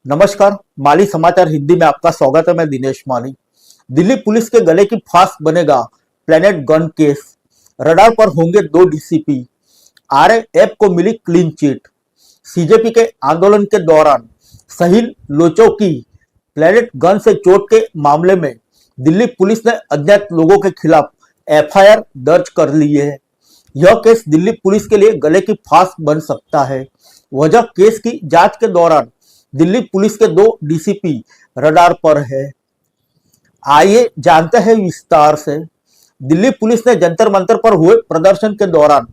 नमस्कार। माली समाचार हिंदी में आपका स्वागत है। मैं दिनेश माली। दिल्ली पुलिस के गले की फांस बनेगा प्लेनेट गन केस। रडार पर होंगे दो डीसीपी। आरएएफ को मिली क्लीन चिट। सीजेपी के आंदोलन के दौरान शहीद लोचो की प्लेनेट गन से चोट के मामले में दिल्ली पुलिस ने अज्ञात लोगों के खिलाफ एफआईआर दर्ज कर ली है। यह केस दिल्ली पुलिस के लिए गले की फांस बन सकता है। वजह केस की जांच के दौरान दिल्ली पुलिस के दो डीसीपी रडार पर है। आइए जानते हैं विस्तार से। दिल्ली पुलिस ने जंतर मंतर पर हुए प्रदर्शन के दौरान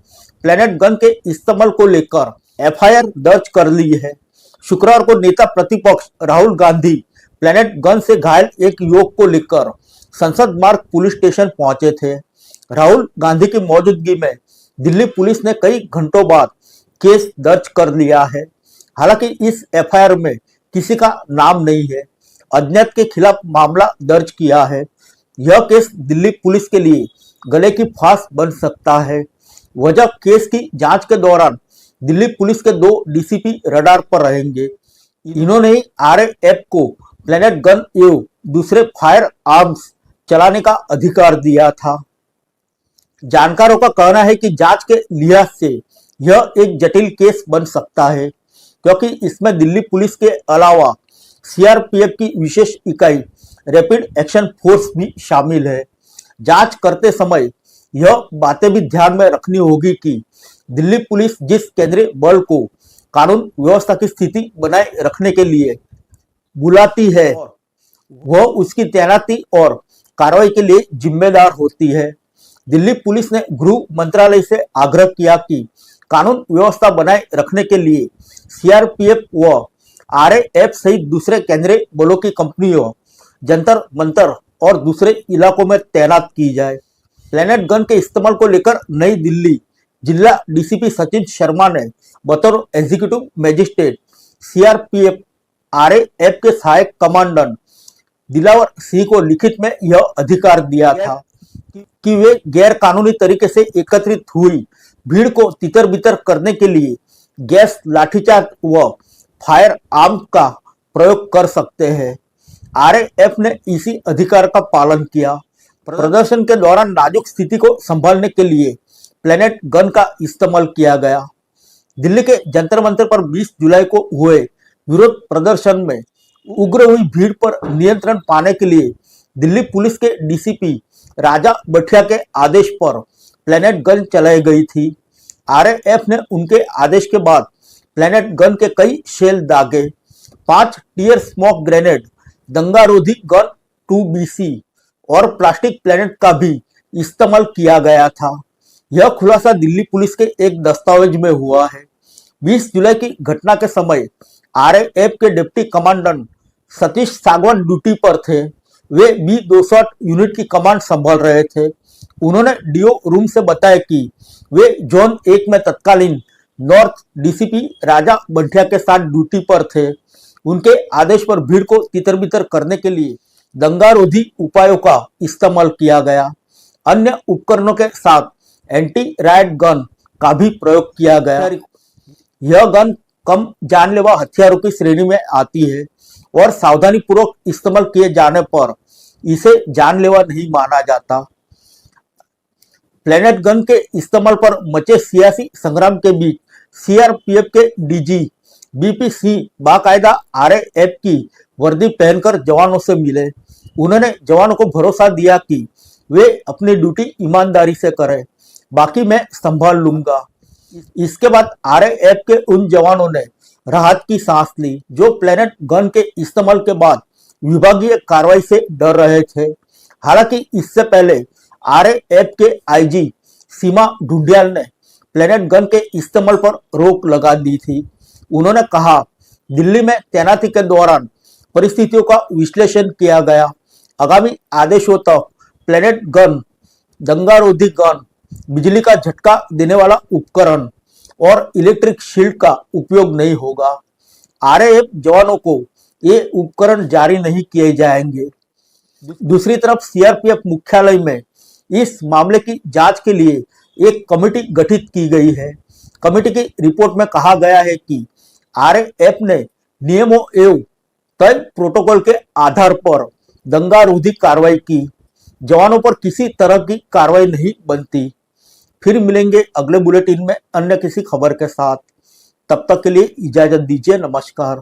प्लेनेट गन के इस्तेमाल को लेकर एफआईआर दर्ज कर ली है। शुक्रवार को नेता प्रतिपक्ष राहुल गांधी प्लेनेट गन से घायल एक युवक को लेकर संसद मार्ग पुलिस स्टेशन पहुंचे थे। राहुल गांधी की मौजूदगी में दिल्ली पुलिस ने कई घंटों बाद केस दर्ज कर लिया है। हालांकि इस एफआईआर में किसी का नाम नहीं है। अज्ञात के खिलाफ मामला दर्ज किया है। यह केस दिल्ली पुलिस के लिए गले की फांस बन सकता है। वजह केस की जांच के दौरान दिल्ली पुलिस के दो डीसीपी रडार पर रहेंगे। इन्होंने ही आरएएफ को प्लेनेट गन एवं दूसरे फायर आर्म्स चलाने का अधिकार दिया था। जानकारों का कहना है कि जांच के लिहाज से यह एक जटिल केस बन सकता है, क्योंकि इसमें दिल्ली पुलिस के अलावा सीआरपीएफ की विशेष इकाई रैपिड एक्शन फोर्स भी शामिल है। जांच करते समय यह बातें भी ध्यान में रखनी होगी कि दिल्ली पुलिस जिस केंद्रीय बल को कानून व्यवस्था की स्थिति बनाए रखने के लिए बुलाती है, वह उसकी तैनाती और कार्रवाई के लिए जिम्मेदार होती है। दिल्ली पुलिस ने गृह मंत्रालय से आग्रह किया कि कानून व्यवस्था बनाए रखने के लिए सीआरपीएफ व आरएएफ सहित दूसरे केंद्रीय बलों की कंपनियों जंतर मंतर और दूसरे इलाकों में तैनात की जाए। प्लेनेट गन के इस्तेमाल को लेकर नई दिल्ली जिला डीसीपी सचिन शर्मा ने बतौर एग्जीक्यूटिव मजिस्ट्रेट सीआरपीएफ आरएएफ के सहायक कमांडेंट दिलावर सिंह को लिखित में यह अधिकार दिया था कि वे गैर कानूनी तरीके से एकत्रित हुई भीड़ को तितर बितर करने के लिए गैस, लाठीचार्ज व फायर आर्म का प्रयोग कर सकते हैं। आरएएफ ने इसी अधिकार का पालन किया। प्रदर्शन के दौरान नाजुक स्थिति को संभालने के लिए प्लेनेट गन का इस्तेमाल किया गया। दिल्ली के जंतर मंतर पर 20 जुलाई को हुए विरोध प्रदर्शन में उग्र हुई भीड़ पर नियंत्रण पाने के लिए दिल्ली पुलिस के डीसीपी राजा बठिया के आदेश पर प्लेनेट गन चलाई गई थी। आरएएफ ने उनके आदेश के बाद प्लेनेट गन के कई शेल दागे। 5 टीयर स्मोक ग्रेनेड, दंगारोधी गन 2BC और प्लास्टिक प्लेनेट का भी इस्तेमाल किया गया था। यह खुलासा दिल्ली पुलिस के एक दस्तावेज में हुआ है। 20 जुलाई की घटना के समय आरएएफ के डिप्टी कमांडेंट सतीश सागवान ड्यूटी पर थे। वे B208 यूनिट की कमांड संभाल रहे थे। उन्होंने डीओ रूम से बताया कि वे जोन 1 में तत्कालीन नॉर्थ डीसीपी राजा बंठिया के साथ ड्यूटी पर थे। उनके आदेश पर भीड़ को तितर बितर करने के लिए दंगारोधी उपायों का इस्तेमाल किया गया। अन्य उपकरणों के साथ एंटी रायट गन का भी प्रयोग किया गया। यह गन कम जानलेवा हथियारों की श्रेणी में आती है और सावधानी पूर्वक इस्तेमाल किए जाने पर इसे जानलेवा नहीं माना जाता। प्लेनेट गन के इस्तेमाल पर मचे सियासी संग्राम के बीच सीआरपीएफ के डीजी बीपी सिंह बाकायदा आरएएफ की वर्दी पहनकर जवानों से मिले। उन्होंने जवानों को भरोसा दिया कि वे अपनी ड्यूटी ईमानदारी से करें, बाकी मैं संभाल लूंगा। इसके बाद आरएएफ के उन जवानों ने राहत की सांस ली जो प्लेनेट गन के इस्तेमाल के बाद विभागीय कार्रवाई से डर रहे थे। हालांकि इससे पहले आरएएफ के आईजी सीमा ढूंढियाल ने प्लेनेट गन के इस्तेमाल पर रोक लगा दी थी। उन्होंने कहा, दिल्ली में तैनाती के दौरान परिस्थितियों का विश्लेषण किया गया। आगामी आदेशों तक प्लेनेट गन, दंगारोधी गन, बिजली का झटका देने वाला उपकरण और इलेक्ट्रिक शील्ड का उपयोग नहीं होगा। आरएएफ जवानों को ये उपकरण जारी नहीं किए जाएंगे। दूसरी तरफ सीआरपीएफ मुख्यालय में इस मामले की जांच के लिए एक कमेटी गठित की गई है। कमेटी की रिपोर्ट में कहा गया है कि आरएएफ ने नियमों एवं तय प्रोटोकॉल के आधार पर दंगारोधी कार्रवाई की। जवानों पर किसी तरह की कार्रवाई नहीं बनती। फिर मिलेंगे अगले बुलेटिन में अन्य किसी खबर के साथ। तब तक के लिए इजाजत दीजिए। नमस्कार।